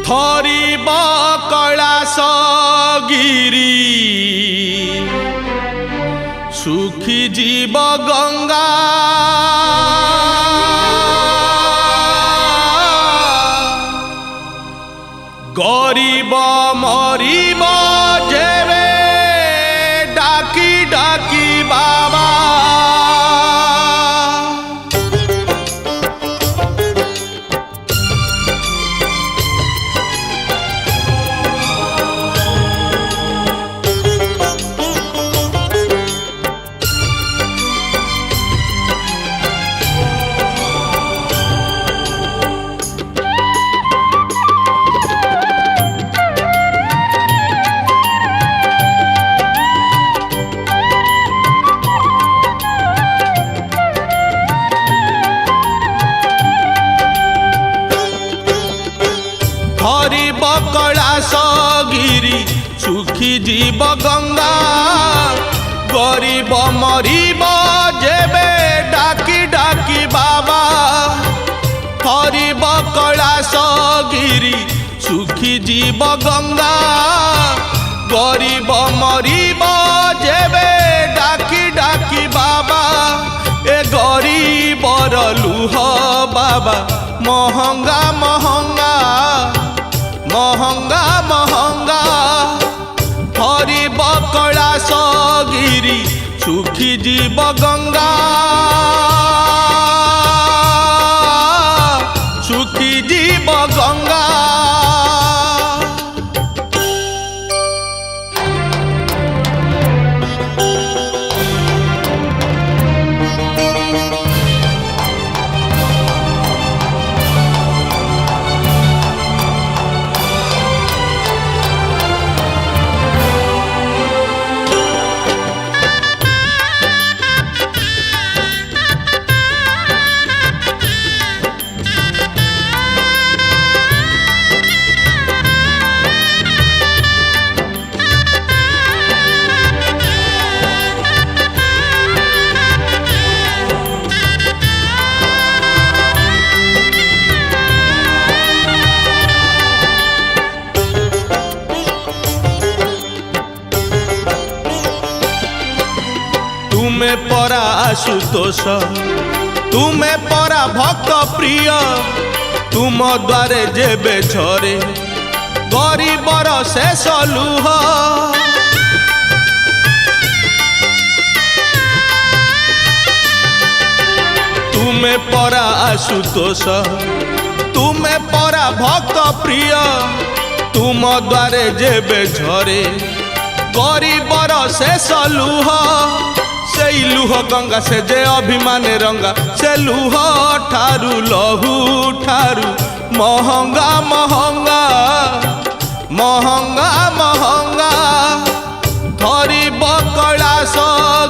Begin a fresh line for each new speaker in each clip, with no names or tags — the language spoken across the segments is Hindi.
थरिब कैलाश गिरी सुखी जीव गंगा गरीब मरीब जेबे डाकी डाकी बाबा हरिब कैलाश गिरी सुखी जीव गंगा गरीब मरीब जेबे डाकी डाकी बाबा हरिब कैलाश गिरी सुखी जीव गंगा गरीब मरीब जेबे डाकी डाकी बाबा ए गरीबर लुह बाबा महंगा महंगा महंगा महंगा हरिब कैलाश गिरी सुखी जीव गंगा सुखी जीव गंगा तुम्हें परा आशुतोष तुम्हें परा भक्त प्रिय तुम द्वारे जेबे झरे गरीबर शेष लुह तुम्हें परा आशुतोष तुम्हें परा भक्त प्रिय तुम द्वारे जेबे झरे गरीबर शेष लुह से लुह गंगा से जे अभिमान रंगा से लुह ठारू लहू ठारू महंगा महंगा महंगा महंगा हरिब कैलाश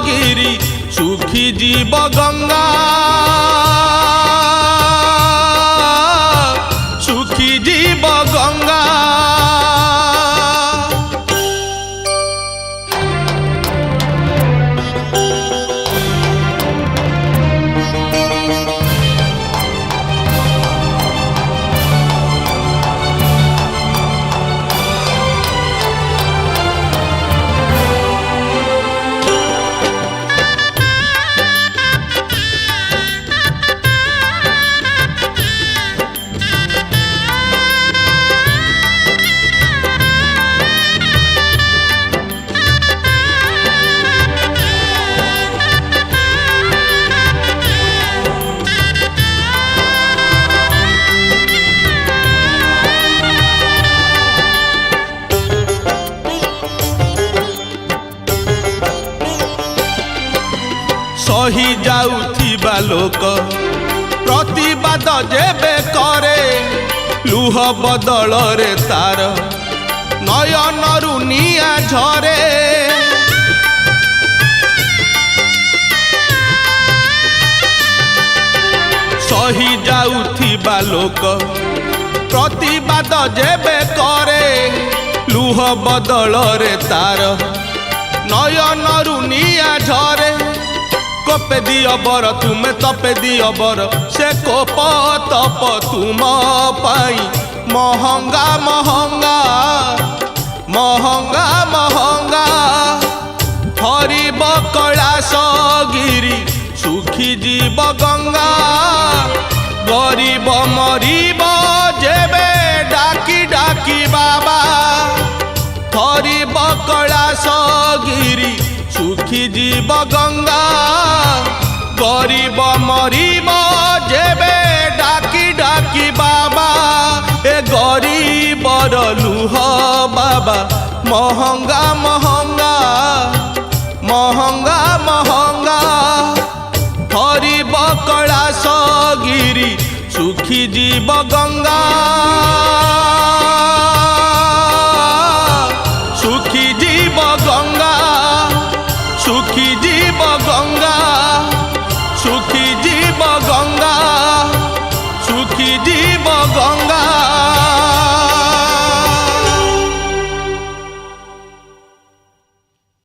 गिरी सुखी जीव गंगा सुखी जीव गंगा सही जाउथिबा लोक प्रतिवाद जेबे करे लुह बदल रे तार नयनरु निया झरे सही जाउथिबा लोक प्रतिवाद जेबे करे लुह बदल रे तार नयनरु निया झरे कोपे दियो बर तुमे तपे दियो बर से कोप तप तुम पाई महंगा महंगा महंगा महंगा हरिब कैलाश गिरी सुखी जीव गंगा गरीब मरीब जेबे डाकी डाकी बाबा हरिब कैलाश गिरी सुखी जीव गंगा गरीब मरीब जेबे डाकी डाकी बाबा ए गरीबर लुह बाबा महंगा महंगा महंगा महंगा हरिब कैलाश गिरी सुखी जीव गंगा